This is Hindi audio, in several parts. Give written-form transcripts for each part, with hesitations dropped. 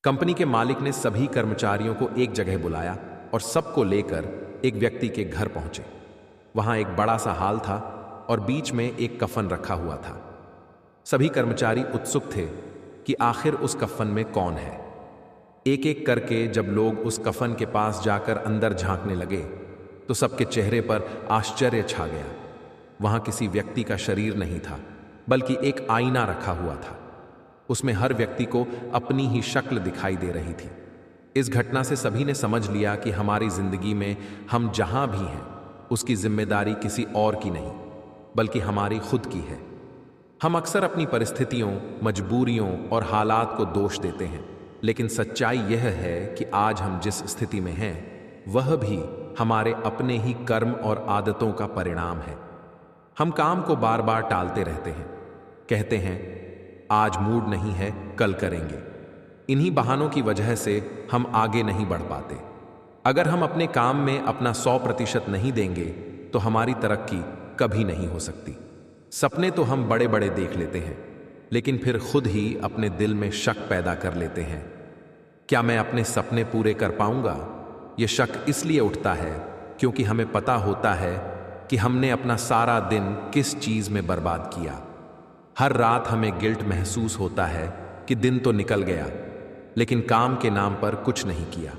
कंपनी के मालिक ने सभी कर्मचारियों को एक जगह बुलाया और सबको लेकर एक व्यक्ति के घर पहुंचे। वहां एक बड़ा सा हाल था और बीच में एक कफन रखा हुआ था। सभी कर्मचारी उत्सुक थे कि आखिर उस कफन में कौन है। एक एक करके जब लोग उस कफन के पास जाकर अंदर झांकने लगे तो सबके चेहरे पर आश्चर्य छा गया। वहां किसी व्यक्ति का शरीर नहीं था, बल्कि एक आईना रखा हुआ था। उसमें हर व्यक्ति को अपनी ही शक्ल दिखाई दे रही थी। इस घटना से सभी ने समझ लिया कि हमारी जिंदगी में हम जहां भी हैं, उसकी जिम्मेदारी किसी और की नहीं, बल्कि हमारी खुद की है। हम अक्सर अपनी परिस्थितियों, मजबूरियों और हालात को दोष देते हैं, लेकिन सच्चाई यह है कि आज हम जिस स्थिति में हैं, वह भी हमारे अपने ही कर्म और आदतों का परिणाम है। हम काम को बार बार टालते रहते हैं, कहते हैं आज मूड नहीं है, कल करेंगे। इन्हीं बहानों की वजह से हम आगे नहीं बढ़ पाते। अगर हम अपने काम में अपना 100% नहीं देंगे तो हमारी तरक्की कभी नहीं हो सकती। सपने तो हम बड़े बड़े देख लेते हैं, लेकिन फिर खुद ही अपने दिल में शक पैदा कर लेते हैं, क्या मैं अपने सपने पूरे कर पाऊंगा? यह शक इसलिए उठता है क्योंकि हमें पता होता है कि हमने अपना सारा दिन किस चीज में बर्बाद किया। हर रात हमें गिल्ट महसूस होता है कि दिन तो निकल गया, लेकिन काम के नाम पर कुछ नहीं किया।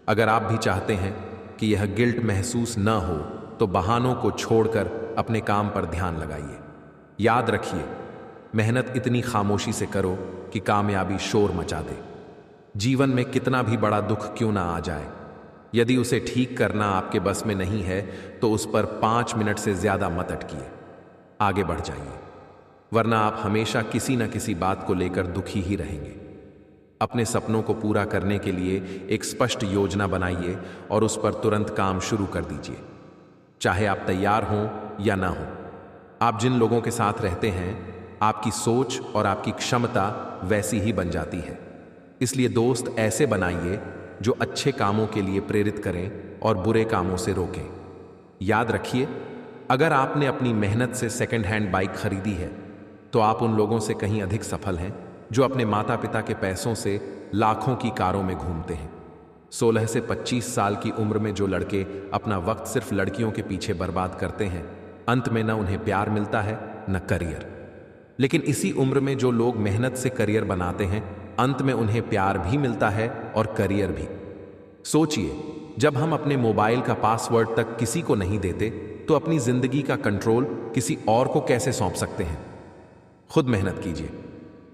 अगर आप भी चाहते हैं कि यह गिल्ट महसूस न हो तो बहानों को छोड़कर अपने काम पर ध्यान लगाइए। याद रखिए, मेहनत इतनी खामोशी से करो कि कामयाबी शोर मचा दे। जीवन में कितना भी बड़ा दुख क्यों ना आ जाए, यदि उसे ठीक करना आपके बस में नहीं है तो उस पर 5 मिनट से ज्यादा मत अटकिए, आगे बढ़ जाइए, वरना आप हमेशा किसी न किसी बात को लेकर दुखी ही रहेंगे। अपने सपनों को पूरा करने के लिए एक स्पष्ट योजना बनाइए और उस पर तुरंत काम शुरू कर दीजिए, चाहे आप तैयार हों या ना हों। आप जिन लोगों के साथ रहते हैं, आपकी सोच और आपकी क्षमता वैसी ही बन जाती है। इसलिए दोस्त ऐसे बनाइए जो अच्छे कामों के लिए प्रेरित करें और बुरे कामों से रोकें। याद रखिए, अगर आपने अपनी मेहनत से सेकंड हैंड बाइक खरीदी है तो आप उन लोगों से कहीं अधिक सफल हैं जो अपने माता पिता के पैसों से लाखों की कारों में घूमते हैं। 16 से 25 साल की उम्र में जो लड़के अपना वक्त सिर्फ लड़कियों के पीछे बर्बाद करते हैं, अंत में न उन्हें प्यार मिलता है न करियर। लेकिन इसी उम्र में जो लोग मेहनत से करियर बनाते हैं, अंत में उन्हें प्यार भी मिलता है और करियर भी। सोचिए, जब हम अपने मोबाइल का पासवर्ड तक किसी को नहीं देते तो अपनी जिंदगी का कंट्रोल किसी और को कैसे सौंप सकते हैं? खुद मेहनत कीजिए।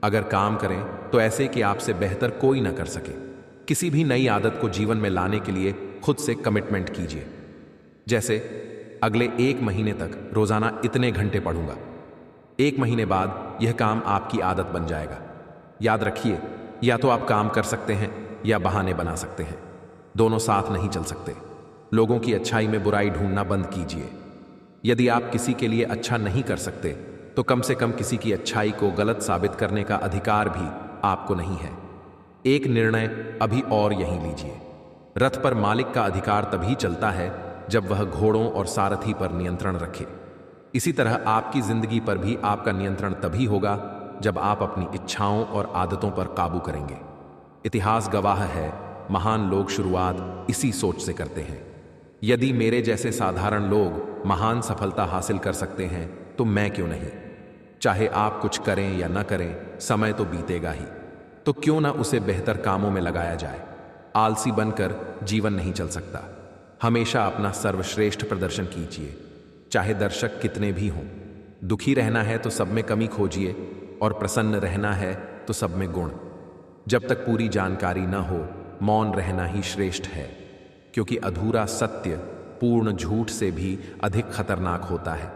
अगर काम करें तो ऐसे कि आपसे बेहतर कोई ना कर सके। किसी भी नई आदत को जीवन में लाने के लिए खुद से कमिटमेंट कीजिए, जैसे अगले 1 महीने तक रोजाना इतने घंटे पढ़ूंगा। 1 महीने बाद यह काम आपकी आदत बन जाएगा। याद रखिए, या तो आप काम कर सकते हैं या बहाने बना सकते हैं, दोनों साथ नहीं चल सकते। लोगों की अच्छाई में बुराई ढूंढना बंद कीजिए। यदि आप किसी के लिए अच्छा नहीं कर सकते तो कम से कम किसी की अच्छाई को गलत साबित करने का अधिकार भी आपको नहीं है। एक निर्णय अभी और यहीं लीजिए। रथ पर मालिक का अधिकार तभी चलता है जब वह घोड़ों और सारथी पर नियंत्रण रखे। इसी तरह आपकी जिंदगी पर भी आपका नियंत्रण तभी होगा जब आप अपनी इच्छाओं और आदतों पर काबू करेंगे। इतिहास गवाह है, महान लोग शुरुआत इसी सोच से करते हैं। यदि मेरे जैसे साधारण लोग महान सफलता हासिल कर सकते हैं तो मैं क्यों नहीं? चाहे आप कुछ करें या न करें, समय तो बीतेगा ही, तो क्यों ना उसे बेहतर कामों में लगाया जाए। आलसी बनकर जीवन नहीं चल सकता। हमेशा अपना सर्वश्रेष्ठ प्रदर्शन कीजिए, चाहे दर्शक कितने भी हों। दुखी रहना है तो सब में कमी खोजिए और प्रसन्न रहना है तो सब में गुण। जब तक पूरी जानकारी न हो, मौन रहना ही श्रेष्ठ है, क्योंकि अधूरा सत्य पूर्ण झूठ से भी अधिक खतरनाक होता है।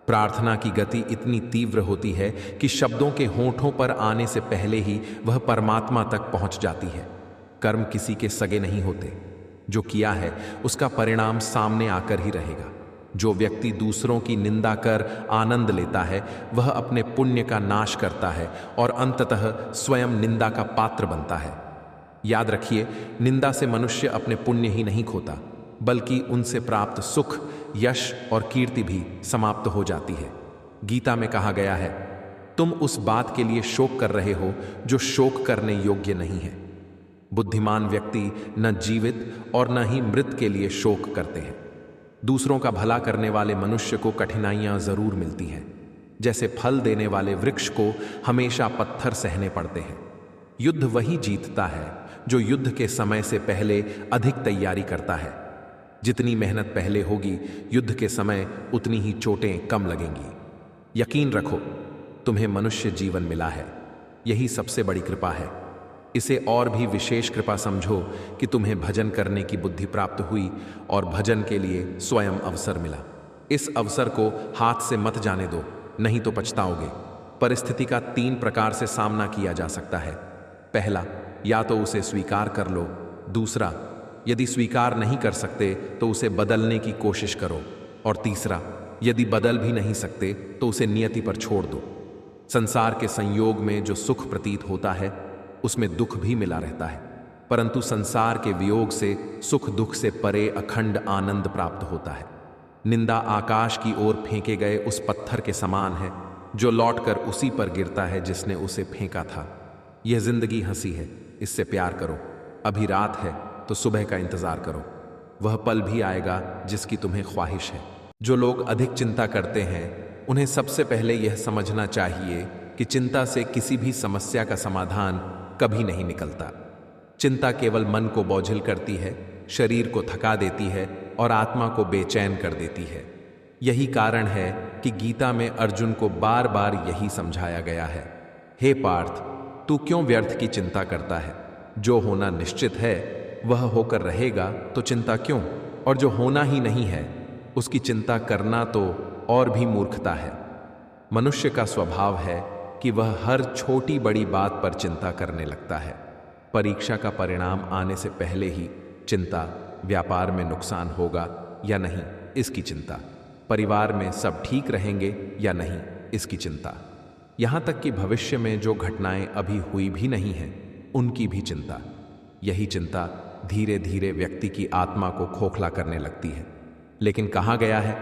प्रार्थना की गति इतनी तीव्र होती है कि शब्दों के होंठों पर आने से पहले ही वह परमात्मा तक पहुंच जाती है। कर्म किसी के सगे नहीं होते। जो किया है उसका परिणाम सामने आकर ही रहेगा। जो व्यक्ति दूसरों की निंदा कर आनंद लेता है, वह अपने पुण्य का नाश करता है और अंततः स्वयं निंदा का पात्र बनता है। याद रखिए, निंदा से मनुष्य अपने पुण्य ही नहीं खोता, बल्कि उनसे प्राप्त सुख, यश और कीर्ति भी समाप्त हो जाती है। गीता में कहा गया है, तुम उस बात के लिए शोक कर रहे हो जो शोक करने योग्य नहीं है। बुद्धिमान व्यक्ति न जीवित और न ही मृत के लिए शोक करते हैं। दूसरों का भला करने वाले मनुष्य को कठिनाइयां जरूर मिलती हैं। जैसे फल देने वाले वृक्ष को हमेशा पत्थर सहने पड़ते हैं। युद्ध वही जीतता है जो युद्ध के समय से पहले अधिक तैयारी करता है। जितनी मेहनत पहले होगी, युद्ध के समय उतनी ही चोटें कम लगेंगी। यकीन रखो, तुम्हें मनुष्य जीवन मिला है, यही सबसे बड़ी कृपा है। इसे और भी विशेष कृपा समझो कि तुम्हें भजन करने की बुद्धि प्राप्त हुई और भजन के लिए स्वयं अवसर मिला। इस अवसर को हाथ से मत जाने दो, नहीं तो पछताओगे। परिस्थिति का 3 प्रकार से सामना किया जा सकता है। पहला, या तो उसे स्वीकार कर लो। दूसरा, यदि स्वीकार नहीं कर सकते तो उसे बदलने की कोशिश करो। और तीसरा, यदि बदल भी नहीं सकते तो उसे नियति पर छोड़ दो। संसार के संयोग में जो सुख प्रतीत होता है उसमें दुख भी मिला रहता है, परंतु संसार के वियोग से सुख दुख से परे अखंड आनंद प्राप्त होता है। निंदा आकाश की ओर फेंके गए उस पत्थर के समान है जो लौटकर उसी पर गिरता है जिसने उसे फेंका था। यह जिंदगी हंसी है, इससे प्यार करो। अभी रात है तो सुबह का इंतजार करो। वह पल भी आएगा जिसकी तुम्हें ख्वाहिश है। जो लोग अधिक चिंता करते हैं उन्हें सबसे पहले यह समझना चाहिए कि चिंता से किसी भी समस्या का समाधान कभी नहीं निकलता। चिंता केवल मन को बोझिल करती है, शरीर को थका देती है और आत्मा को बेचैन कर देती है। यही कारण है कि गीता में अर्जुन को बार बार यही समझाया गया है, हे पार्थ, तू क्यों व्यर्थ की चिंता करता है? जो होना निश्चित है वह होकर रहेगा, तो चिंता क्यों? और जो होना ही नहीं है उसकी चिंता करना तो और भी मूर्खता है। मनुष्य का स्वभाव है कि वह हर छोटी बड़ी बात पर चिंता करने लगता है। परीक्षा का परिणाम आने से पहले ही चिंता, व्यापार में नुकसान होगा या नहीं इसकी चिंता, परिवार में सब ठीक रहेंगे या नहीं इसकी चिंता, यहाँ तक कि भविष्य में जो घटनाएं अभी हुई भी नहीं हैं उनकी भी चिंता। यही चिंता धीरे धीरे व्यक्ति की आत्मा को खोखला करने लगती है। लेकिन कहा गया है,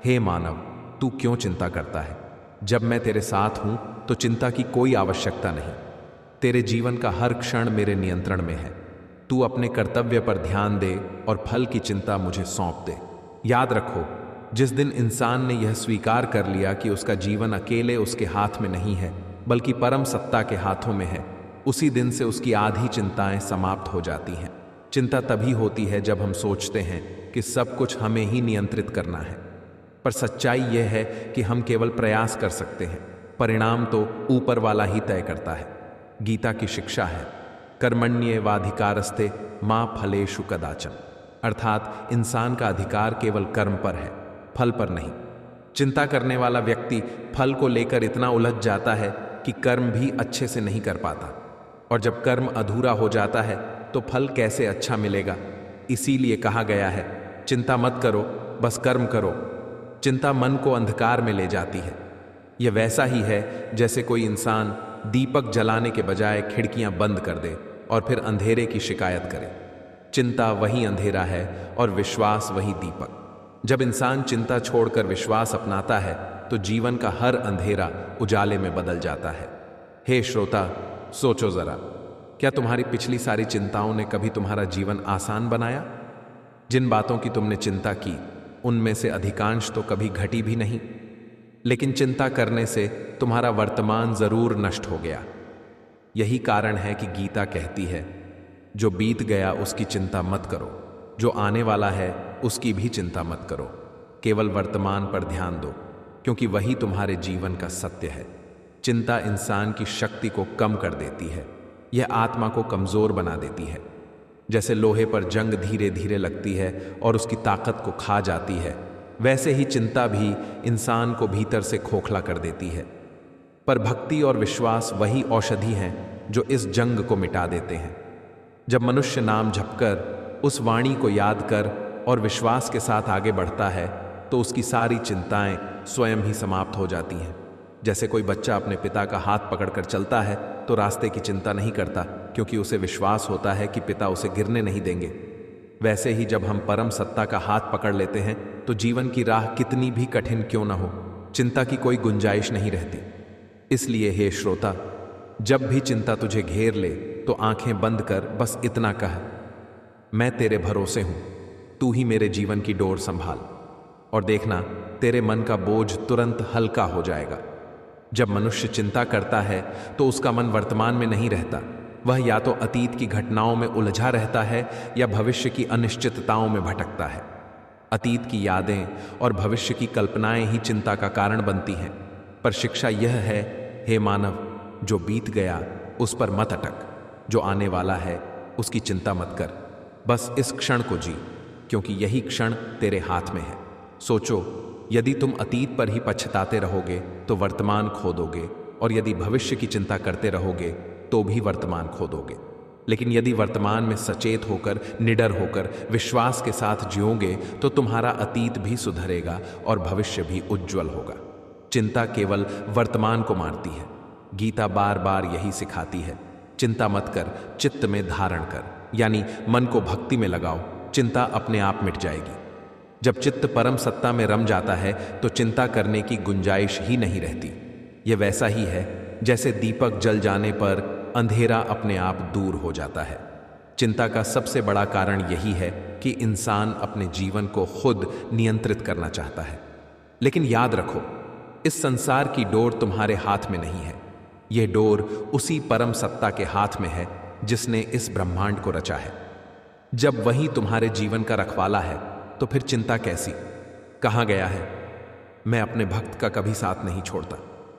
हे मानव, तू क्यों चिंता करता है? जब मैं तेरे साथ हूं तो चिंता की कोई आवश्यकता नहीं। तेरे जीवन का हर क्षण मेरे नियंत्रण में है। तू अपने कर्तव्य पर ध्यान दे और फल की चिंता मुझे सौंप दे। याद रखो, जिस दिन इंसान ने यह स्वीकार कर लिया कि उसका जीवन अकेले उसके हाथ में नहीं है बल्कि परम सत्ता के हाथों में है, उसी दिन से उसकी आधी चिंताएं समाप्त हो जाती हैं। चिंता तभी होती है जब हम सोचते हैं कि सब कुछ हमें ही नियंत्रित करना है, पर सच्चाई यह है कि हम केवल प्रयास कर सकते हैं, परिणाम तो ऊपर वाला ही तय करता है। गीता की शिक्षा है, कर्मण्येवाधिकारस्ते मा फलेषु कदाचन, अर्थात इंसान का अधिकार केवल कर्म पर है, फल पर नहीं। चिंता करने वाला व्यक्ति फल को लेकर इतना उलझ जाता है कि कर्म भी अच्छे से नहीं कर पाता, और जब कर्म अधूरा हो जाता है तो फल कैसे अच्छा मिलेगा। इसीलिए कहा गया है, चिंता मत करो, बस कर्म करो। चिंता मन को अंधकार में ले जाती है। यह वैसा ही है जैसे कोई इंसान दीपक जलाने के बजाय खिड़कियां बंद कर दे और फिर अंधेरे की शिकायत करे। चिंता वही अंधेरा है और विश्वास वही दीपक। जब इंसान चिंता छोड़कर विश्वास अपनाता है तो जीवन का हर अंधेरा उजाले में बदल जाता है। हे श्रोता, सोचो जरा, क्या तुम्हारी पिछली सारी चिंताओं ने कभी तुम्हारा जीवन आसान बनाया? जिन बातों की तुमने चिंता की उनमें से अधिकांश तो कभी घटी भी नहीं, लेकिन चिंता करने से तुम्हारा वर्तमान जरूर नष्ट हो गया। यही कारण है कि गीता कहती है, जो बीत गया उसकी चिंता मत करो, जो आने वाला है उसकी भी चिंता मत करो, केवल वर्तमान पर ध्यान दो, क्योंकि वही तुम्हारे जीवन का सत्य है। चिंता इंसान की शक्ति को कम कर देती है, यह आत्मा को कमजोर बना देती है। जैसे लोहे पर जंग धीरे धीरे लगती है और उसकी ताकत को खा जाती है, वैसे ही चिंता भी इंसान को भीतर से खोखला कर देती है। पर भक्ति और विश्वास वही औषधि हैं जो इस जंग को मिटा देते हैं। जब मनुष्य नाम जपकर, उस वाणी को याद कर और विश्वास के साथ आगे बढ़ता है तो उसकी सारी चिंताएं स्वयं ही समाप्त हो जाती हैं। जैसे कोई बच्चा अपने पिता का हाथ पकड़कर चलता है तो रास्ते की चिंता नहीं करता, क्योंकि उसे विश्वास होता है कि पिता उसे गिरने नहीं देंगे। वैसे ही जब हम परम सत्ता का हाथ पकड़ लेते हैं तो जीवन की राह कितनी भी कठिन क्यों न हो, चिंता की कोई गुंजाइश नहीं रहती। इसलिए हे श्रोता, जब भी चिंता तुझे घेर ले तो आंखें बंद कर बस इतना कह, मैं तेरे भरोसे हूं, तू ही मेरे जीवन की डोर संभाल। और देखना, तेरे मन का बोझ तुरंत हल्का हो जाएगा। जब मनुष्य चिंता करता है तो उसका मन वर्तमान में नहीं रहता। वह या तो अतीत की घटनाओं में उलझा रहता है या भविष्य की अनिश्चितताओं में भटकता है। अतीत की यादें और भविष्य की कल्पनाएं ही चिंता का कारण बनती हैं। पर शिक्षा यह है, हे मानव, जो बीत गया उस पर मत अटक, जो आने वाला है उसकी चिंता मत कर। बस इस क्षण को जी, क्योंकि यही क्षण तेरे हाथ में है। सोचो, यदि तुम अतीत पर ही पछताते रहोगे तो वर्तमान खो दोगे, और यदि भविष्य की चिंता करते रहोगे तो भी वर्तमान खो दोगे। लेकिन यदि वर्तमान में सचेत होकर, निडर होकर, विश्वास के साथ जियोगे तो तुम्हारा अतीत भी सुधरेगा और भविष्य भी उज्जवल होगा। चिंता केवल वर्तमान को मारती है। गीता बार बार यही सिखाती है, चिंता मत कर, चित्त में धारण कर, यानी मन को भक्ति में लगाओ, चिंता अपने आप मिट जाएगी। जब चित्त परम सत्ता में रम जाता है तो चिंता करने की गुंजाइश ही नहीं रहती। यह वैसा ही है जैसे दीपक जल जाने पर अंधेरा अपने आप दूर हो जाता है। चिंता का सबसे बड़ा कारण यही है कि इंसान अपने जीवन को खुद नियंत्रित करना चाहता है। लेकिन याद रखो, इस संसार की डोर तुम्हारे हाथ में नहीं है। यह डोर उसी परम सत्ता के हाथ में है जिसने इस ब्रह्मांड को रचा है। जब वही तुम्हारे जीवन का रखवाला है तो फिर चिंता कैसी? कहाँ गया है? मैं अपने भक्त का कभी साथ नहीं छोड़ता।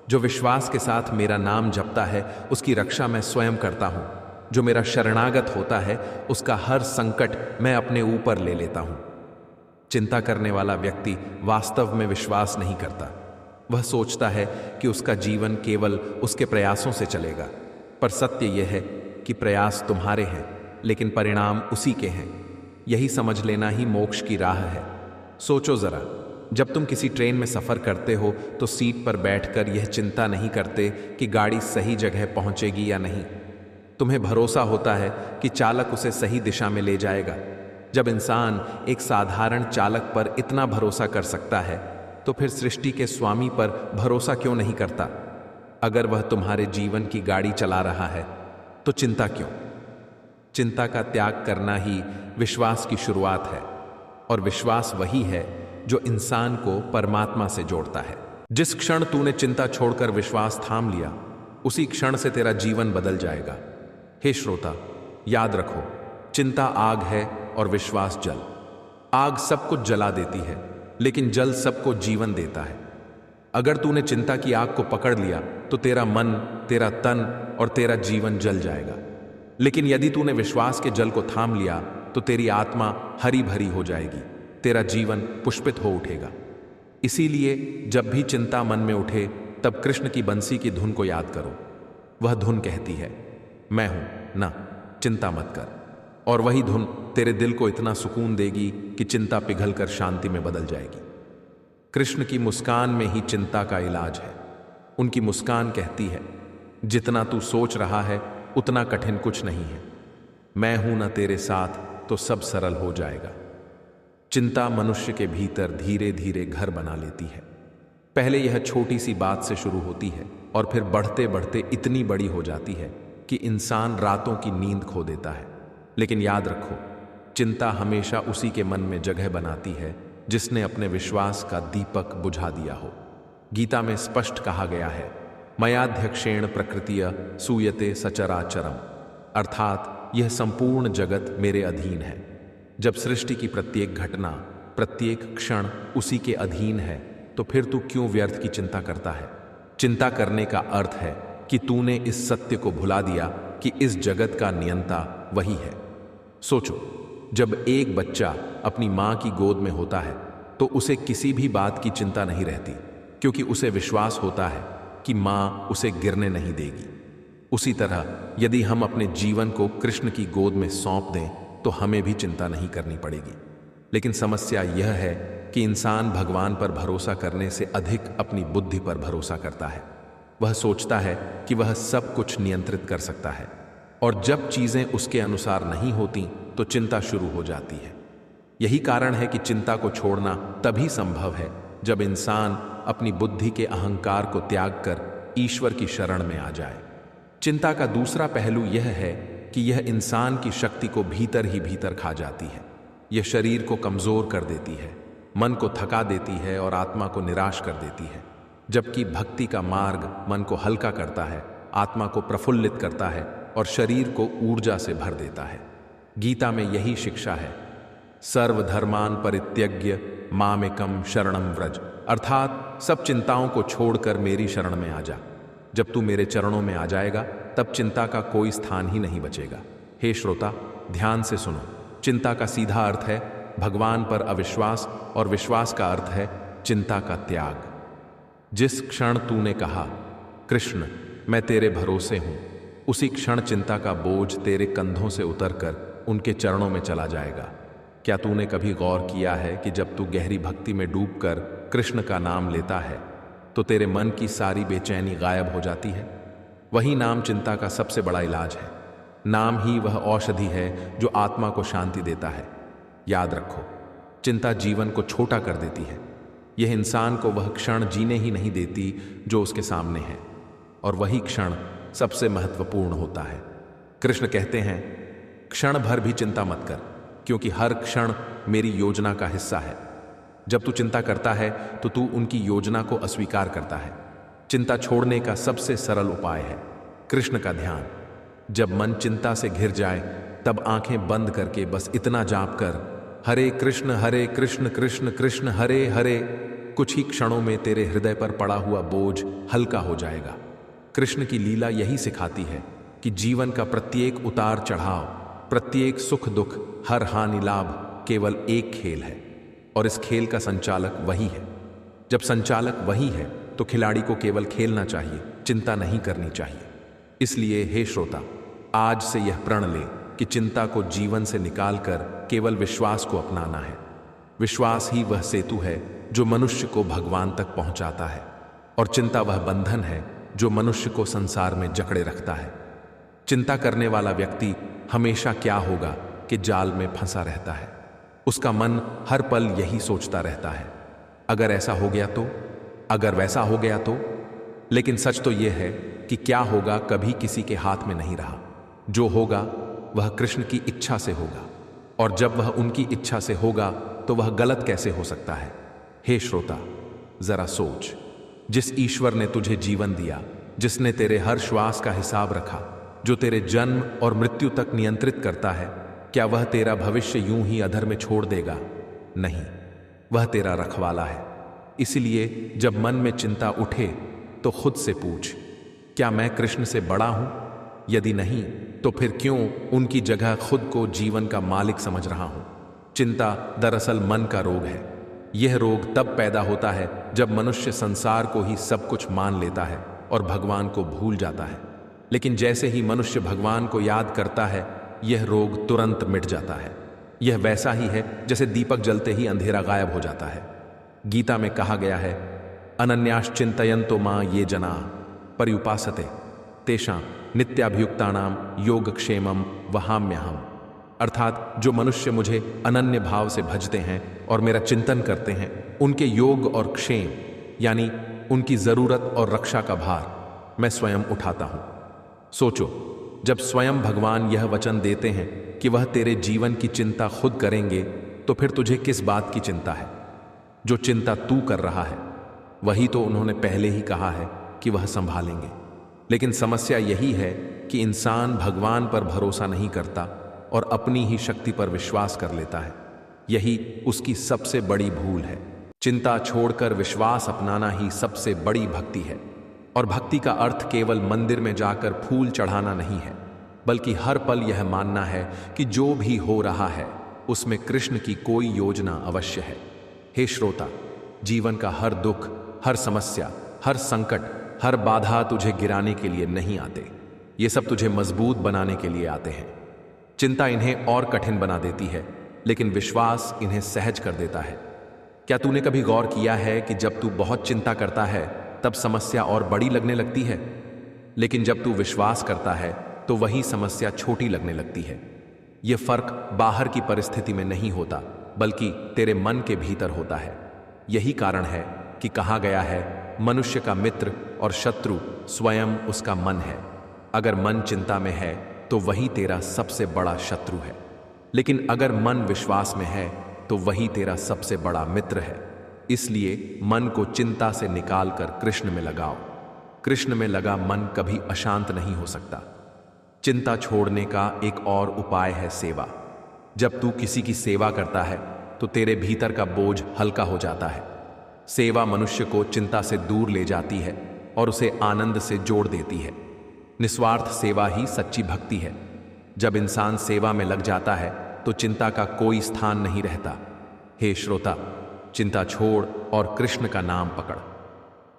जो विश्वास के साथ मेरा नाम जपता है उसकी रक्षा मैं स्वयं करता हूं। जो मेरा शरणागत होता है उसका हर संकट मैं अपने ऊपर ले लेता हूं। चिंता करने वाला व्यक्ति वास्तव में विश्वास नहीं करता। वह सोचता है कि उसका जीवन केवल उसके प्रयासों से चलेगा। पर सत्य यह है कि प्रयास तुम्हारे हैं, लेकिन परिणाम उसी के हैं। यही समझ लेना ही मोक्ष की राह है। सोचो जरा, जब तुम किसी ट्रेन में सफर करते हो तो सीट पर बैठकर यह चिंता नहीं करते कि गाड़ी सही जगह पहुंचेगी या नहीं। तुम्हें भरोसा होता है कि चालक उसे सही दिशा में ले जाएगा। जब इंसान एक साधारण चालक पर इतना भरोसा कर सकता है तो फिर सृष्टि के स्वामी पर भरोसा क्यों नहीं करता? अगर वह तुम्हारे जीवन की गाड़ी चला रहा है तो चिंता क्यों? चिंता का त्याग करना ही विश्वास की शुरुआत है, और विश्वास वही है जो इंसान को परमात्मा से जोड़ता है। जिस क्षण तूने चिंता छोड़कर विश्वास थाम लिया, उसी क्षण से तेरा जीवन बदल जाएगा। हे श्रोता, याद रखो, चिंता आग है और विश्वास जल। आग सब कुछ जला देती है, लेकिन जल सबको जीवन देता है। अगर तूने चिंता की आग को पकड़ लिया तो तेरा मन, तेरा तन और तेरा जीवन जल जाएगा। लेकिन यदि तूने विश्वास के जल को थाम लिया तो तेरी आत्मा हरी भरी हो जाएगी, तेरा जीवन पुष्पित हो उठेगा। इसीलिए जब भी चिंता मन में उठे तब कृष्ण की बंसी की धुन को याद करो। वह धुन कहती है, मैं हूं ना, चिंता मत कर। और वही धुन तेरे दिल को इतना सुकून देगी कि चिंता पिघलकर शांति में बदल जाएगी। कृष्ण की मुस्कान में ही चिंता का इलाज है। उनकी मुस्कान कहती है, जितना तू सोच रहा है उतना कठिन कुछ नहीं है। मैं हूं ना तेरे साथ तो सब सरल हो जाएगा। चिंता मनुष्य के भीतर धीरे धीरे घर बना लेती है। पहले यह छोटी सी बात से शुरू होती है और फिर बढ़ते बढ़ते इतनी बड़ी हो जाती है कि इंसान रातों की नींद खो देता है। लेकिन याद रखो, चिंता हमेशा उसी के मन में जगह बनाती है जिसने अपने विश्वास का दीपक बुझा दिया हो। गीता में स्पष्ट कहा गया है, मयाध्यक्षेण प्रकृतिय सूयते सचराचरम, अर्थात यह संपूर्ण जगत मेरे अधीन है। जब सृष्टि की प्रत्येक घटना, प्रत्येक क्षण उसी के अधीन है तो फिर तू क्यों व्यर्थ की चिंता करता है? चिंता करने का अर्थ है कि तूने इस सत्य को भुला दिया कि इस जगत का नियंता वही है। सोचो, जब एक बच्चा अपनी मां की गोद में होता है तो उसे किसी भी बात की चिंता नहीं रहती, क्योंकि उसे विश्वास होता है कि मां उसे गिरने नहीं देगी। उसी तरह यदि हम अपने जीवन को कृष्ण की गोद में सौंप दें तो हमें भी चिंता नहीं करनी पड़ेगी। लेकिन समस्या यह है कि इंसान भगवान पर भरोसा करने से अधिक अपनी बुद्धि पर भरोसा करता है। वह सोचता है कि वह सब कुछ नियंत्रित कर सकता है, और जब चीजें उसके अनुसार नहीं होती तो चिंता शुरू हो जाती है। यही कारण है कि चिंता को छोड़ना तभी संभव है जब इंसान अपनी बुद्धि के अहंकार को त्याग कर ईश्वर की शरण में आ जाए। चिंता का दूसरा पहलू यह है कि यह इंसान की शक्ति को भीतर ही भीतर खा जाती है। यह शरीर को कमजोर कर देती है, मन को थका देती है और आत्मा को निराश कर देती है। जबकि भक्ति का मार्ग मन को हल्का करता है, आत्मा को प्रफुल्लित करता है और शरीर को ऊर्जा से भर देता है। गीता में यही शिक्षा है, सर्वधर्मान परित्यज्य मामेकम शरणम व्रज, अर्थात सब चिंताओं को छोड़कर मेरी शरण में आ जा। जब तू मेरे चरणों में आ जाएगा तब चिंता का कोई स्थान ही नहीं बचेगा। हे श्रोता, ध्यान से सुनो। चिंता का सीधा अर्थ है भगवान पर अविश्वास और विश्वास का अर्थ है चिंता का त्याग। जिस क्षण तूने कहा कृष्ण मैं तेरे भरोसे हूं, उसी क्षण चिंता का बोझ तेरे कंधों से उतरकर उनके चरणों में चला जाएगा। क्या तूने कभी गौर किया है कि जब तू गहरी भक्ति में डूबकर कृष्ण का नाम लेता है तो तेरे मन की सारी बेचैनी गायब हो जाती है? वही नाम चिंता का सबसे बड़ा इलाज है। नाम ही वह औषधि है जो आत्मा को शांति देता है। याद रखो, चिंता जीवन को छोटा कर देती है। यह इंसान को वह क्षण जीने ही नहीं देती जो उसके सामने है, और वही क्षण सबसे महत्वपूर्ण होता है। कृष्ण कहते हैं, क्षण भर भी चिंता मत कर, क्योंकि हर क्षण मेरी योजना का हिस्सा है। जब तू चिंता करता है तो तू उनकी योजना को अस्वीकार करता है। चिंता छोड़ने का सबसे सरल उपाय है कृष्ण का ध्यान। जब मन चिंता से घिर जाए तब आंखें बंद करके बस इतना जाप कर, हरे कृष्ण कृष्ण कृष्ण हरे हरे, कुछ ही क्षणों में तेरे हृदय पर पड़ा हुआ बोझ हल्का हो जाएगा। कृष्ण की लीला यही सिखाती है कि जीवन का प्रत्येक उतार चढ़ाव, प्रत्येक सुख दुख, हर हानि लाभ केवल एक खेल है, और इस खेल का संचालक वही है। जब संचालक वही है तो खिलाड़ी को केवल खेलना चाहिए, चिंता नहीं करनी चाहिए। इसलिए हे श्रोता, आज से यह प्रण ले कि चिंता को जीवन से निकालकर केवल विश्वास को अपनाना है। विश्वास ही वह सेतु है जो मनुष्य को भगवान तक पहुंचाता है, और चिंता वह बंधन है जो मनुष्य को संसार में जकड़े रखता है। चिंता करने वाला व्यक्ति हमेशा क्या होगा कि जाल में फंसा रहता है। उसका मन हर पल यही सोचता रहता है, अगर ऐसा हो गया तो, अगर वैसा हो गया तो। लेकिन सच तो यह है कि क्या होगा कभी किसी के हाथ में नहीं रहा। जो होगा वह कृष्ण की इच्छा से होगा, और जब वह उनकी इच्छा से होगा तो वह गलत कैसे हो सकता है? हे श्रोता, जरा सोच, जिस ईश्वर ने तुझे जीवन दिया, जिसने तेरे हर श्वास का हिसाब रखा, जो तेरे जन्म और मृत्यु तक नियंत्रित करता है, क्या वह तेरा भविष्य यूं ही अधर में छोड़ देगा? नहीं, वह तेरा रखवाला है। इसलिए जब मन में चिंता उठे तो खुद से पूछ, क्या मैं कृष्ण से बड़ा हूं? यदि नहीं तो फिर क्यों उनकी जगह खुद को जीवन का मालिक समझ रहा हूं? चिंता दरअसल मन का रोग है। यह रोग तब पैदा होता है जब मनुष्य संसार को ही सब कुछ मान लेता है और भगवान को भूल जाता है। लेकिन जैसे ही मनुष्य भगवान को याद करता है, यह रोग तुरंत मिट जाता है। यह वैसा ही है जैसे दीपक जलते ही अंधेरा गायब हो जाता है। गीता में कहा गया है, अनन्याश्चिंतयन्तो मां ये जना पर्युपासते तेषां नित्याभियुक्तानाम योगक्षेमम वहाम्यहम्। अर्थात जो मनुष्य मुझे अनन्य भाव से भजते हैं और मेरा चिंतन करते हैं, उनके योग और क्षेम यानी उनकी जरूरत और रक्षा का भार मैं स्वयं उठाता हूं। सोचो, जब स्वयं भगवान यह वचन देते हैं कि वह तेरे जीवन की चिंता खुद करेंगे, तो फिर तुझे किस बात की चिंता है? जो चिंता तू कर रहा है वही तो उन्होंने पहले ही कहा है कि वह संभालेंगे। लेकिन समस्या यही है कि इंसान भगवान पर भरोसा नहीं करता और अपनी ही शक्ति पर विश्वास कर लेता है। यही उसकी सबसे बड़ी भूल है। चिंता छोड़कर विश्वास अपनाना ही सबसे बड़ी भक्ति है। और भक्ति का अर्थ केवल मंदिर में जाकर फूल चढ़ाना नहीं है, बल्कि हर पल यह मानना है कि जो भी हो रहा है उसमें कृष्ण की कोई योजना अवश्य है। हे श्रोता, जीवन का हर दुख, हर समस्या, हर संकट, हर बाधा तुझे गिराने के लिए नहीं आते। ये सब तुझे मजबूत बनाने के लिए आते हैं। चिंता इन्हें और कठिन बना देती है, लेकिन विश्वास इन्हें सहज कर देता है। क्या तूने कभी गौर किया है कि जब तू बहुत चिंता करता है तब समस्या और बड़ी लगने लगती है, लेकिन जब तू विश्वास करता है तो वही समस्या छोटी लगने लगती है। यह फर्क बाहर की परिस्थिति में नहीं होता, बल्कि तेरे मन के भीतर होता है। यही कारण है कि कहा गया है, मनुष्य का मित्र और शत्रु स्वयं उसका मन है। अगर मन चिंता में है तो वही तेरा सबसे बड़ा शत्रु है, लेकिन अगर मन विश्वास में है तो वही तेरा सबसे बड़ा मित्र है। इसलिए मन को चिंता से निकालकर कृष्ण में लगाओ। कृष्ण में लगा मन कभी अशांत नहीं हो सकता। चिंता छोड़ने का एक और उपाय है सेवा। जब तू किसी की सेवा करता है तो तेरे भीतर का बोझ हल्का हो जाता है। सेवा मनुष्य को चिंता से दूर ले जाती है और उसे आनंद से जोड़ देती है। निस्वार्थ सेवा ही सच्ची भक्ति है। जब इंसान सेवा में लग जाता है तो चिंता का कोई स्थान नहीं रहता। हे श्रोता, चिंता छोड़ और कृष्ण का नाम पकड़।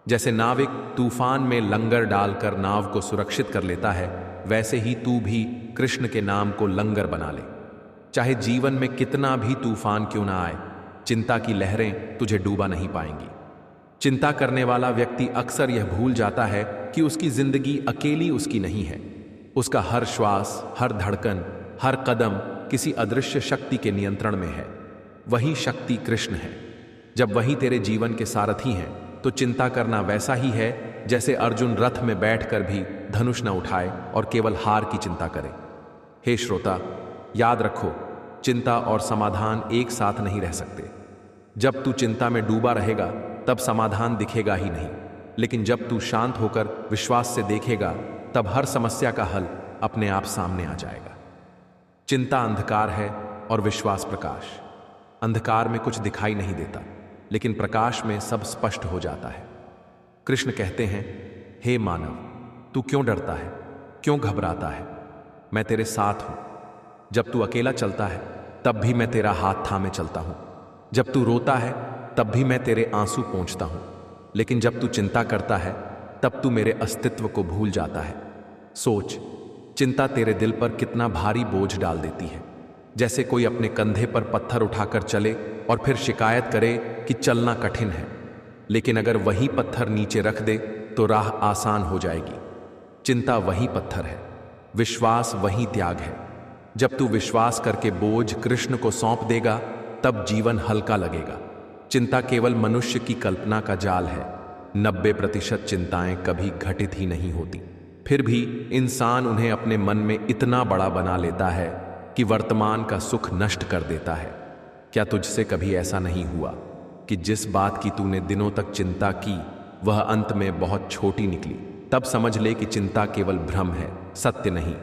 जैसे नाविक तूफान में लंगर डालकर नाव को सुरक्षित कर लेता है, वैसे ही तू भी कृष्ण के नाम को लंगर बना ले। चाहे जीवन में कितना भी तूफान क्यों ना आए, चिंता की लहरें तुझे डूबा नहीं पाएंगी। चिंता करने वाला व्यक्ति अक्सर यह भूल जाता है कि उसकी जिंदगी अकेली उसकी नहीं है। उसका हर श्वास, हर धड़कन, हर कदम किसी अदृश्य शक्ति के नियंत्रण में है। वही शक्ति कृष्ण है। जब वही तेरे जीवन के सारथी हैं तो चिंता करना वैसा ही है जैसे अर्जुन रथ में बैठकर भी धनुष न उठाए और केवल हार की चिंता करे। हे श्रोता, याद रखो, चिंता और समाधान एक साथ नहीं रह सकते। जब तू चिंता में डूबा रहेगा तब समाधान दिखेगा ही नहीं, लेकिन जब तू शांत होकर विश्वास से देखेगा तब हर समस्या का हल अपने आप सामने आ जाएगा। चिंता अंधकार है और विश्वास प्रकाश। अंधकार में कुछ दिखाई नहीं देता, लेकिन प्रकाश में सब स्पष्ट हो जाता है। कृष्ण कहते हैं, हे मानव, तू क्यों डरता है, क्यों घबराता है? मैं तेरे साथ हूं। जब तू अकेला चलता है तब भी मैं तेरा हाथ थामे चलता हूं। जब तू रोता है तब भी मैं तेरे आंसू पोंछता हूं। लेकिन जब तू चिंता करता है तब तू मेरे अस्तित्व को भूल जाता है। सोच, चिंता तेरे दिल पर कितना भारी बोझ डाल देती है। जैसे कोई अपने कंधे पर पत्थर उठाकर चले और फिर शिकायत करे कि चलना कठिन है, लेकिन अगर वही पत्थर नीचे रख दे तो राह आसान हो जाएगी। चिंता वही पत्थर है, विश्वास वही त्याग है। जब तू विश्वास करके बोझ कृष्ण को सौंप देगा तब जीवन हल्का लगेगा। चिंता केवल मनुष्य की कल्पना का जाल है। 90% चिंताएं कभी घटित ही नहीं होती, फिर भी इंसान उन्हें अपने मन में इतना बड़ा बना लेता है कि वर्तमान का सुख नष्ट कर देता है। क्या तुझसे कभी ऐसा नहीं हुआ कि जिस बात की तूने दिनों तक चिंता की वह अंत में बहुत छोटी निकली? तब समझ ले कि चिंता केवल भ्रम है, सत्य नहीं।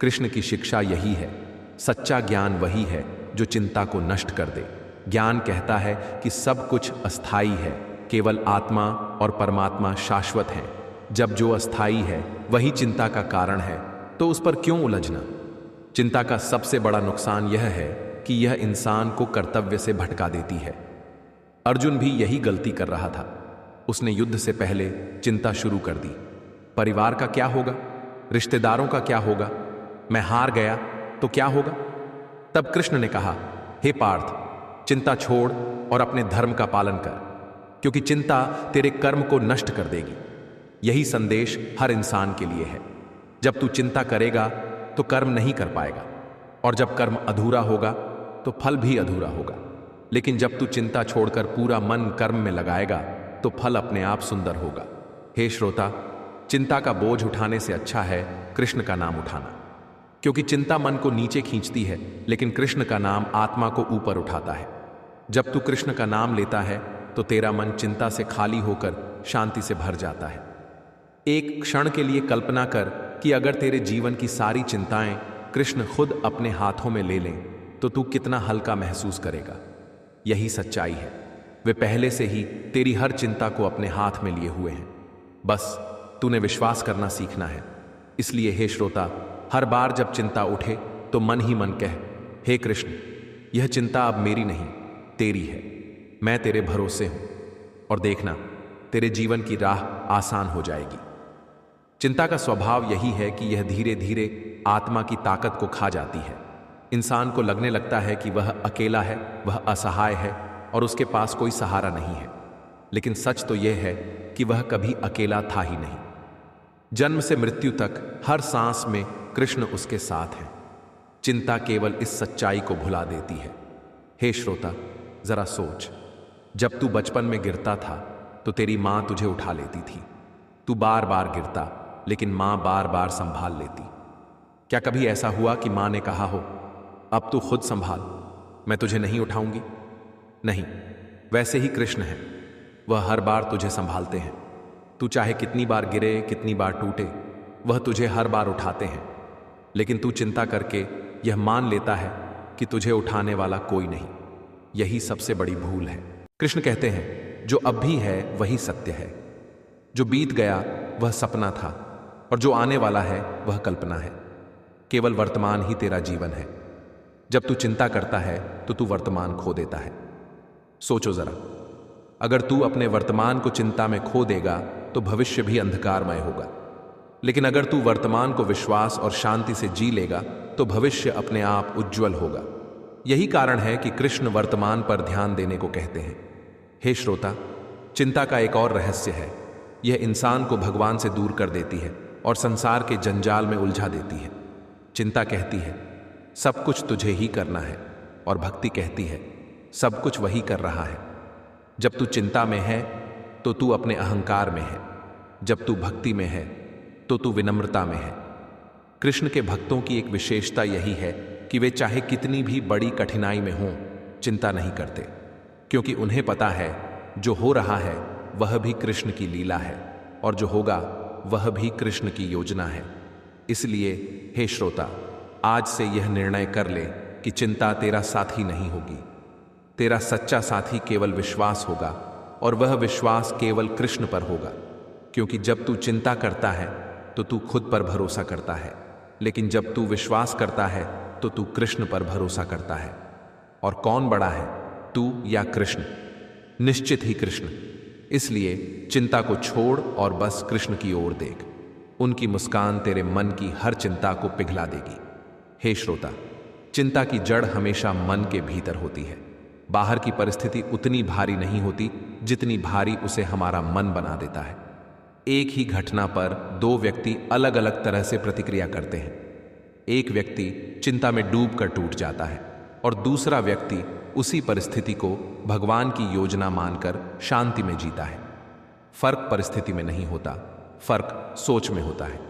कृष्ण की शिक्षा यही है। सच्चा ज्ञान वही है जो चिंता को नष्ट कर दे। ज्ञान कहता है कि सब कुछ अस्थाई है, केवल आत्मा और परमात्मा शाश्वत हैं। जब जो अस्थाई है वही चिंता का कारण है, तो उस पर क्यों उलझना? चिंता का सबसे बड़ा नुकसान यह है कि यह इंसान को कर्तव्य से भटका देती है। अर्जुन भी यही गलती कर रहा था। उसने युद्ध से पहले चिंता शुरू कर दी। परिवार का क्या होगा? रिश्तेदारों का क्या होगा? मैं हार गया तो क्या होगा? तब कृष्ण ने कहा, हे पार्थ, चिंता छोड़ और अपने धर्म का पालन कर, क्योंकि चिंता तेरे कर्म को नष्ट कर देगी। यही संदेश हर इंसान के लिए है। जब तू चिंता करेगा तो कर्म नहीं कर पाएगा, और जब कर्म अधूरा होगा तो फल भी अधूरा होगा। लेकिन जब तू चिंता छोड़कर पूरा मन कर्म में लगाएगा तो फल अपने आप सुंदर होगा। हे श्रोता, चिंता का बोझ उठाने से अच्छा है कृष्ण का नाम उठाना, क्योंकि चिंता मन को नीचे खींचती है, लेकिन कृष्ण का नाम आत्मा को ऊपर उठाता है। जब तू कृष्ण का नाम लेता है तो तेरा मन चिंता से खाली होकर शांति से भर जाता है। एक क्षण के लिए कल्पना कर कि अगर तेरे जीवन की सारी चिंताएं कृष्ण खुद अपने हाथों में ले लें तो तू कितना हल्का महसूस करेगा। यही सच्चाई है। वे पहले से ही तेरी हर चिंता को अपने हाथ में लिए हुए हैं। बस तूने विश्वास करना सीखना है। इसलिए हे श्रोता, हर बार जब चिंता उठे तो मन ही मन कह, हे कृष्ण, यह चिंता अब मेरी नहीं, तेरी है। मैं तेरे भरोसे हूं, और देखना, तेरे जीवन की राह आसान हो जाएगी। चिंता का स्वभाव यही है कि यह धीरे धीरे आत्मा की ताकत को खा जाती है। इंसान को लगने लगता है कि वह अकेला है, वह असहाय है और उसके पास कोई सहारा नहीं है। लेकिन सच तो यह है कि वह कभी अकेला था ही नहीं। जन्म से मृत्यु तक हर सांस में कृष्ण उसके साथ है। चिंता केवल इस सच्चाई को भुला देती है। हे श्रोता, जरा सोच, जब तू बचपन में गिरता था तो तेरी मां तुझे उठा लेती थी। तू बार बार गिरता, लेकिन मां बार बार संभाल लेती। क्या कभी ऐसा हुआ कि मां ने कहा हो, अब तू खुद संभाल, मैं तुझे नहीं उठाऊंगी? नहीं, वैसे ही कृष्ण है, वह हर बार तुझे संभालते हैं। तू चाहे कितनी बार गिरे, कितनी बार टूटे, वह तुझे हर बार उठाते हैं। लेकिन तू चिंता करके यह मान लेता है कि तुझे उठाने वाला कोई नहीं। यही सबसे बड़ी भूल है। कृष्ण कहते हैं, जो अब भी है वही सत्य है। जो बीत गया वह सपना था, और जो आने वाला है वह कल्पना है। केवल वर्तमान ही तेरा जीवन है। जब तू चिंता करता है तो तू वर्तमान खो देता है। सोचो जरा, अगर तू अपने वर्तमान को चिंता में खो देगा तो भविष्य भी अंधकारमय होगा। लेकिन अगर तू वर्तमान को विश्वास और शांति से जी लेगा तो भविष्य अपने आप उज्जवल होगा। यही कारण है कि कृष्ण वर्तमान पर ध्यान देने को कहते हैं। हे श्रोता, चिंता का एक और रहस्य है। यह इंसान को भगवान से दूर कर देती है और संसार के जंजाल में उलझा देती है। चिंता कहती है सब कुछ तुझे ही करना है, और भक्ति कहती है सब कुछ वही कर रहा है। जब तू चिंता में है तो तू अपने अहंकार में है, जब तू भक्ति में है तो तू विनम्रता में है। कृष्ण के भक्तों की एक विशेषता यही है कि वे चाहे कितनी भी बड़ी कठिनाई में हों, चिंता नहीं करते, क्योंकि उन्हें पता है जो हो रहा है वह भी कृष्ण की लीला है, और जो होगा वह भी कृष्ण की योजना है। इसलिए हे श्रोता, आज से यह निर्णय कर ले कि चिंता तेरा साथी नहीं होगी। तेरा सच्चा साथी केवल विश्वास होगा, और वह विश्वास केवल कृष्ण पर होगा। क्योंकि जब तू चिंता करता है तो तू खुद पर भरोसा करता है, लेकिन जब तू विश्वास करता है तो तू कृष्ण पर भरोसा करता है। और कौन बड़ा है, तू या कृष्ण? निश्चित ही कृष्ण। इसलिए चिंता को छोड़ और बस कृष्ण की ओर देख। उनकी मुस्कान तेरे मन की हर चिंता को पिघला देगी। हे श्रोता, चिंता की जड़ हमेशा मन के भीतर होती है। बाहर की परिस्थिति उतनी भारी नहीं होती जितनी भारी उसे हमारा मन बना देता है। एक ही घटना पर दो व्यक्ति अलग अलग तरह से प्रतिक्रिया करते हैं। एक व्यक्ति चिंता में डूबकर टूट जाता है, और दूसरा व्यक्ति उसी परिस्थिति को भगवान की योजना मानकर शांति में जीता है। फर्क परिस्थिति में नहीं होता, फर्क सोच में होता है।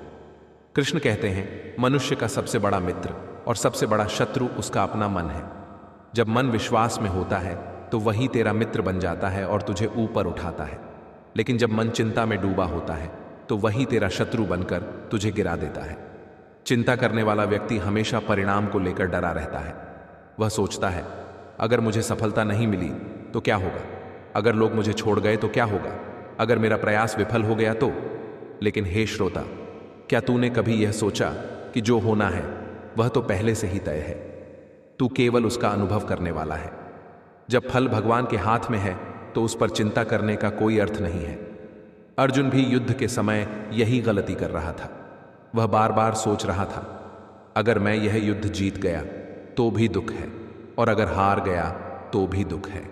कृष्ण कहते हैं, मनुष्य का सबसे बड़ा मित्र और सबसे बड़ा शत्रु उसका अपना मन है। जब मन विश्वास में होता है तो वही तेरा मित्र बन जाता है और तुझे ऊपर उठाता है। लेकिन जब मन चिंता में डूबा होता है तो वही तेरा शत्रु बनकर तुझे गिरा देता है। चिंता करने वाला व्यक्ति हमेशा परिणाम को लेकर डरा रहता है। वह सोचता है, अगर मुझे सफलता नहीं मिली तो क्या होगा? अगर लोग मुझे छोड़ गए तो क्या होगा? अगर मेरा प्रयास विफल हो गया तो? लेकिन हे श्रोता, क्या तूने कभी यह सोचा कि जो होना है वह तो पहले से ही तय है? तू केवल उसका अनुभव करने वाला है। जब फल भगवान के हाथ में है तो उस पर चिंता करने का कोई अर्थ नहीं है। अर्जुन भी युद्ध के समय यही गलती कर रहा था। वह बार बार सोच रहा था, अगर मैं यह युद्ध जीत गया तो भी दुख है, और अगर हार गया तो भी दुख है।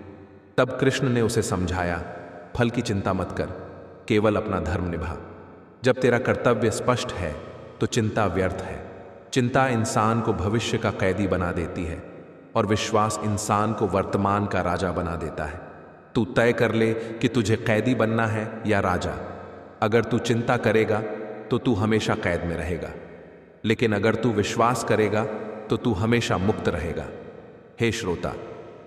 तब कृष्ण ने उसे समझाया, फल की चिंता मत कर, केवल अपना धर्म निभा। जब तेरा कर्तव्य स्पष्ट है तो चिंता व्यर्थ है। चिंता इंसान को भविष्य का कैदी बना देती है, और विश्वास इंसान को वर्तमान का राजा बना देता है। तू तय कर ले कि तुझे कैदी बनना है या राजा। अगर तू चिंता करेगा तो तू हमेशा कैद में रहेगा, लेकिन अगर तू विश्वास करेगा तो तू हमेशा मुक्त रहेगा। हे श्रोता,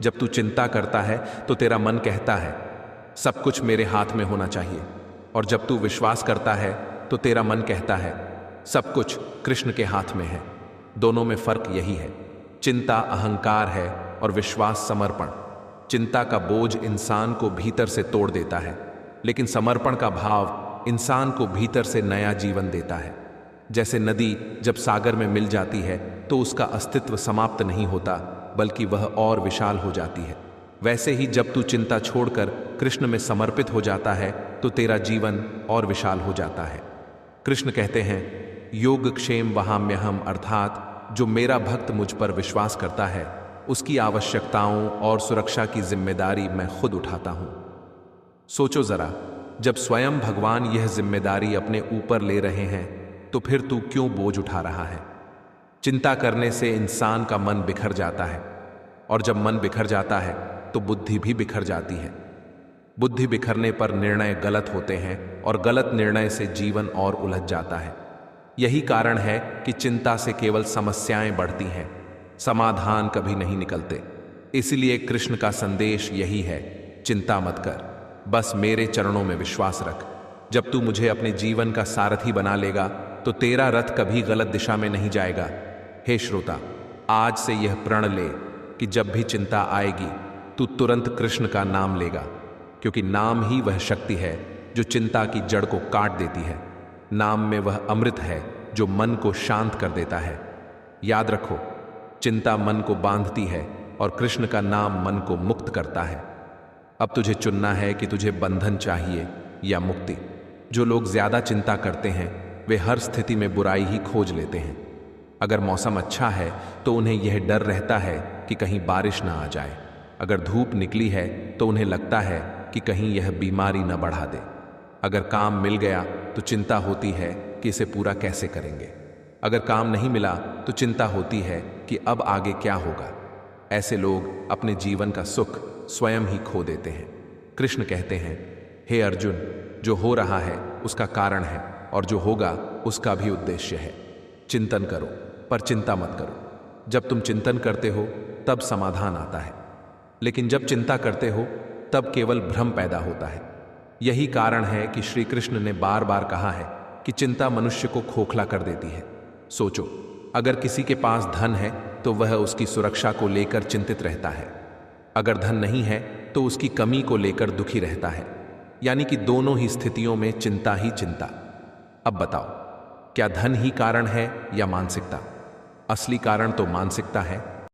जब तू चिंता करता है तो तेरा मन कहता है सब कुछ मेरे हाथ में होना चाहिए, और जब तू विश्वास करता है तो तेरा मन कहता है सब कुछ कृष्ण के हाथ में है। दोनों में फर्क यही है, चिंता अहंकार है और विश्वास समर्पण। चिंता का बोझ इंसान को भीतर से तोड़ देता है, लेकिन समर्पण का भाव इंसान को भीतर से नया जीवन देता है। जैसे नदी जब सागर में मिल जाती है तो उसका अस्तित्व समाप्त नहीं होता, बल्कि वह और विशाल हो जाती है। वैसे ही जब तू चिंता छोड़कर कृष्ण में समर्पित हो जाता है तो तेरा जीवन और विशाल हो जाता है। कृष्ण कहते हैं, योगक्षेम वहाम्यहम, अर्थात जो मेरा भक्त मुझ पर विश्वास करता है उसकी आवश्यकताओं और सुरक्षा की जिम्मेदारी मैं खुद उठाता हूं। सोचो जरा, जब स्वयं भगवान यह जिम्मेदारी अपने ऊपर ले रहे हैं तो फिर तू क्यों बोझ उठा रहा है? चिंता करने से इंसान का मन बिखर जाता है, और जब मन बिखर जाता है तो बुद्धि भी बिखर जाती है। बुद्धि बिखरने पर निर्णय गलत होते हैं और गलत निर्णय से जीवन और उलझ जाता है। यही कारण है कि चिंता से केवल समस्याएं बढ़ती हैं, समाधान कभी नहीं निकलते। इसलिए कृष्ण का संदेश यही है, चिंता मत कर, बस मेरे चरणों में विश्वास रख। जब तू मुझे अपने जीवन का सारथी बना लेगा तो तेरा रथ कभी गलत दिशा में नहीं जाएगा। हे श्रोता, आज से यह प्रण ले कि जब भी चिंता आएगी तू तुरंत कृष्ण का नाम लेगा, क्योंकि नाम ही वह शक्ति है जो चिंता की जड़ को काट देती है। नाम में वह अमृत है जो मन को शांत कर देता है। याद रखो, चिंता मन को बांधती है और कृष्ण का नाम मन को मुक्त करता है। अब तुझे चुनना है कि तुझे बंधन चाहिए या मुक्ति। जो लोग ज्यादा चिंता करते हैं वे हर स्थिति में बुराई ही खोज लेते हैं। अगर मौसम अच्छा है तो उन्हें यह डर रहता है कि कहीं बारिश ना आ जाए। अगर धूप निकली है तो उन्हें लगता है कि कहीं यह बीमारी न बढ़ा दे। अगर काम मिल गया तो चिंता होती है कि इसे पूरा कैसे करेंगे। अगर काम नहीं मिला तो चिंता होती है कि अब आगे क्या होगा। ऐसे लोग अपने जीवन का सुख स्वयं ही खो देते हैं। कृष्ण कहते हैं, हे अर्जुन, जो हो रहा है उसका कारण है और जो होगा उसका भी उद्देश्य है। चिंतन करो पर चिंता मत करो। जब तुम चिंतन करते हो तब समाधान आता है, लेकिन जब चिंता करते हो तब केवल भ्रम पैदा होता है। यही कारण है कि श्री कृष्ण ने बार बार कहा है कि चिंता मनुष्य को खोखला कर देती है। सोचो, अगर किसी के पास धन है तो वह उसकी सुरक्षा को लेकर चिंतित रहता है। अगर धन नहीं है तो उसकी कमी को लेकर दुखी रहता है। यानी कि दोनों ही स्थितियों में चिंता ही चिंता। अब बताओ, क्या धन ही कारण है या मानसिकता? असली कारण तो मानसिकता है।